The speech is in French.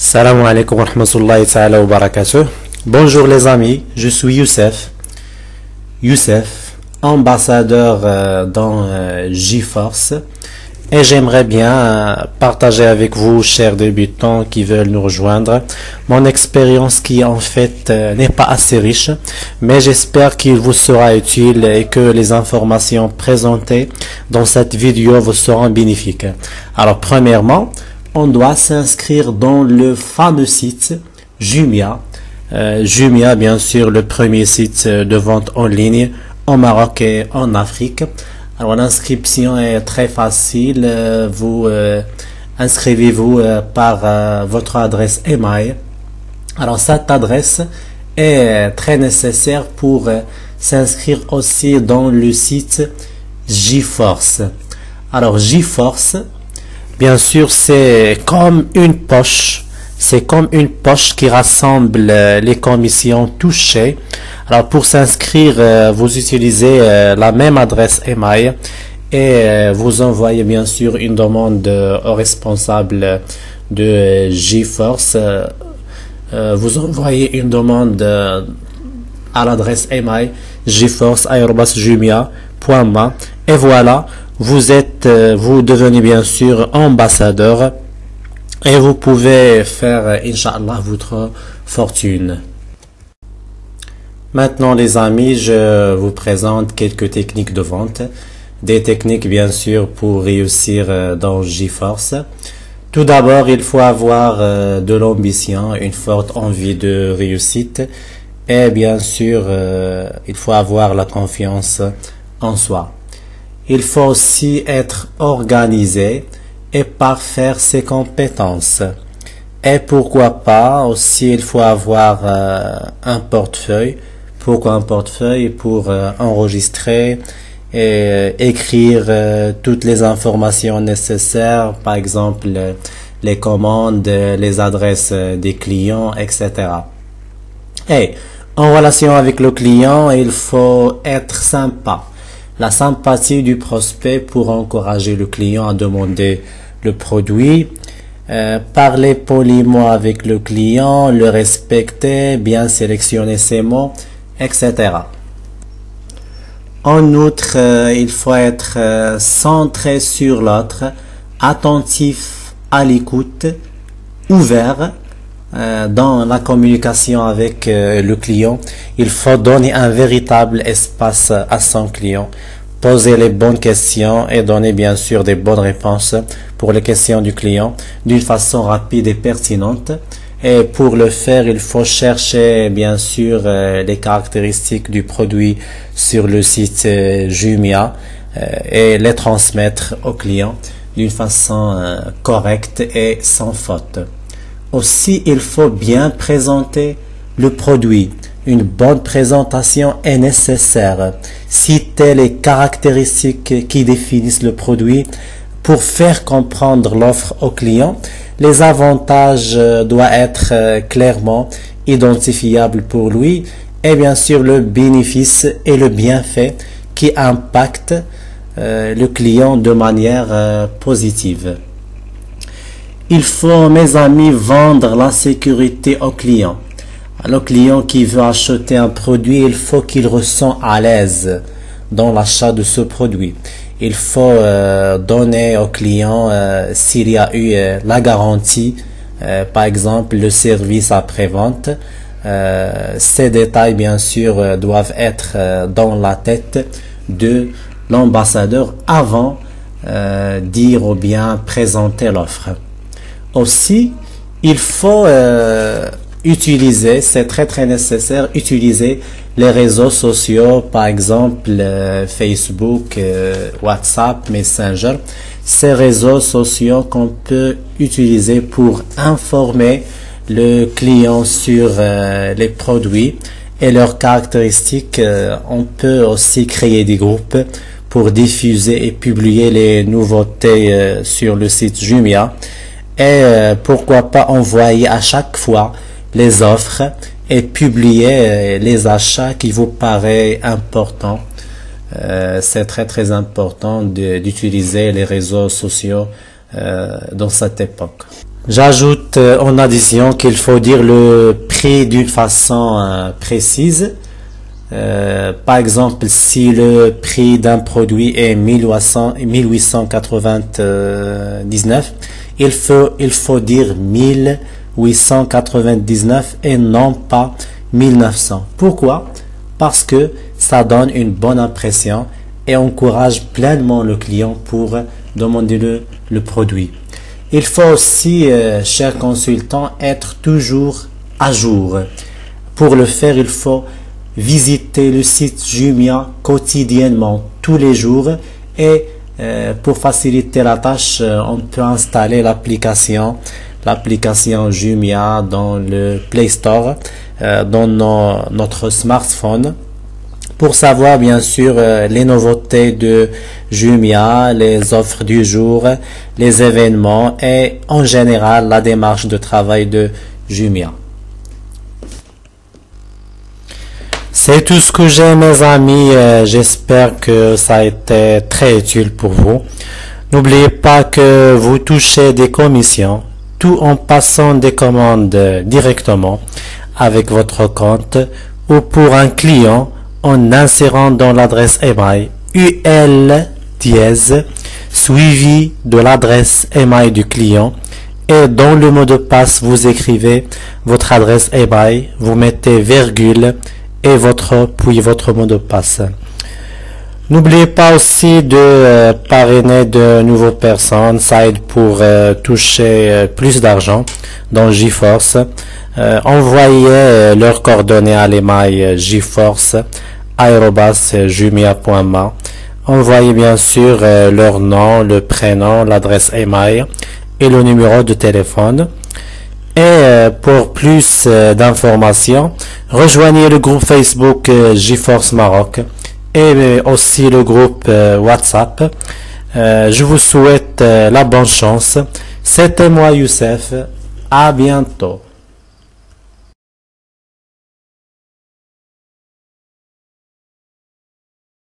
Salam alaikum wa rahmatullahi ta'ala wa barakatuh. Bonjour les amis, je suis Youssef, ambassadeur dans GeForce, et j'aimerais bien partager avec vous, chers débutants qui veulent nous rejoindre, mon expérience qui en fait n'est pas assez riche, mais j'espère qu'il vous sera utile et que les informations présentées dans cette vidéo vous seront bénéfiques. Alors premièrement, on doit s'inscrire dans le fameux site Jumia. Jumia, bien sûr, le premier site de vente en ligne au Maroc et en Afrique. Alors l'inscription est très facile. Vous inscrivez-vous par votre adresse email. Alors cette adresse est très nécessaire pour s'inscrire aussi dans le site GeForce. Alors GeForce, bien sûr, c'est comme une poche. C'est comme une poche qui rassemble les commissions touchées. Alors, pour s'inscrire, vous utilisez la même adresse email et vous envoyez bien sûr une demande au responsable de GeForce. Vous envoyez une demande à l'adresse email geforce@jumia.ma et voilà. Vous devenez bien sûr ambassadeur et vous pouvez faire, Inch'Allah, votre fortune. Maintenant, les amis, je vous présente quelques techniques de vente. Des techniques, bien sûr, pour réussir dans GeForce. Tout d'abord, il faut avoir de l'ambition, une forte envie de réussite. Et bien sûr, il faut avoir la confiance en soi. Il faut aussi être organisé et parfaire ses compétences. Et pourquoi pas, aussi il faut avoir un portefeuille. Pourquoi un portefeuille? Pour enregistrer et écrire toutes les informations nécessaires, par exemple les commandes, les adresses des clients, etc. Et en relation avec le client, il faut être sympa. La sympathie du prospect pour encourager le client à demander le produit, parler poliment avec le client, le respecter, bien sélectionner ses mots, etc. En outre, il faut être centré sur l'autre, attentif à l'écoute, ouvert dans la communication avec le client. Il faut donner un véritable espace à son client, poser les bonnes questions et donner bien sûr des bonnes réponses pour les questions du client d'une façon rapide et pertinente. Et pour le faire, il faut chercher bien sûr les caractéristiques du produit sur le site Jumia et les transmettre au client d'une façon correcte et sans faute. Aussi, il faut bien présenter le produit. Une bonne présentation est nécessaire. Citer les caractéristiques qui définissent le produit pour faire comprendre l'offre au client. Les avantages doivent être clairement identifiables pour lui et bien sûr le bénéfice et le bienfait qui impactent le client de manière positive. Il faut, mes amis, vendre la sécurité au client. Le client qui veut acheter un produit, il faut qu'il ressent à l'aise dans l'achat de ce produit. Il faut donner au client s'il y a eu la garantie, par exemple le service après-vente. Ces détails, bien sûr, doivent être dans la tête de l'ambassadeur avant dire ou bien présenter l'offre. Aussi, il faut utiliser, c'est très nécessaire, utiliser les réseaux sociaux, par exemple Facebook, WhatsApp, Messenger. Ces réseaux sociaux qu'on peut utiliser pour informer le client sur les produits et leurs caractéristiques. On peut aussi créer des groupes pour diffuser et publier les nouveautés sur le site Jumia. Et pourquoi pas envoyer à chaque fois les offres et publier les achats qui vous paraissent importants. C'est très important d'utiliser les réseaux sociaux dans cette époque. J'ajoute en addition qu'il faut dire le prix d'une façon précise. Par exemple, si le prix d'un produit est 1899, il faut dire 1899 et non pas 1900. Pourquoi? Parce que ça donne une bonne impression et encourage pleinement le client pour demander le produit. Il faut aussi, chers consultants, être toujours à jour. Pour le faire, il faut visiter le site Jumia quotidiennement, tous les jours, et pour faciliter la tâche, on peut installer l'application Jumia dans le Play Store, dans notre smartphone, pour savoir bien sûr les nouveautés de Jumia, les offres du jour, les événements et en général la démarche de travail de Jumia. C'est tout ce que j'ai, mes amis. J'espère que ça a été très utile pour vous. N'oubliez pas que vous touchez des commissions, tout en passant des commandes directement avec votre compte ou pour un client en insérant dans l'adresse email UL suivi de l'adresse email du client, et dans le mot de passe vous écrivez votre adresse email, vous mettez virgule et puis votre mot de passe. N'oubliez pas aussi de parrainer de nouvelles personnes, ça aide pour toucher plus d'argent dans GeForce. Envoyez leurs coordonnées à l'email geforce@jumia.ma. Envoyez bien sûr leur nom, le prénom, l'adresse email et le numéro de téléphone. Et pour plus d'informations, rejoignez le groupe Facebook GeForce Maroc et aussi le groupe WhatsApp. Je vous souhaite la bonne chance. C'était moi Youssef. À bientôt.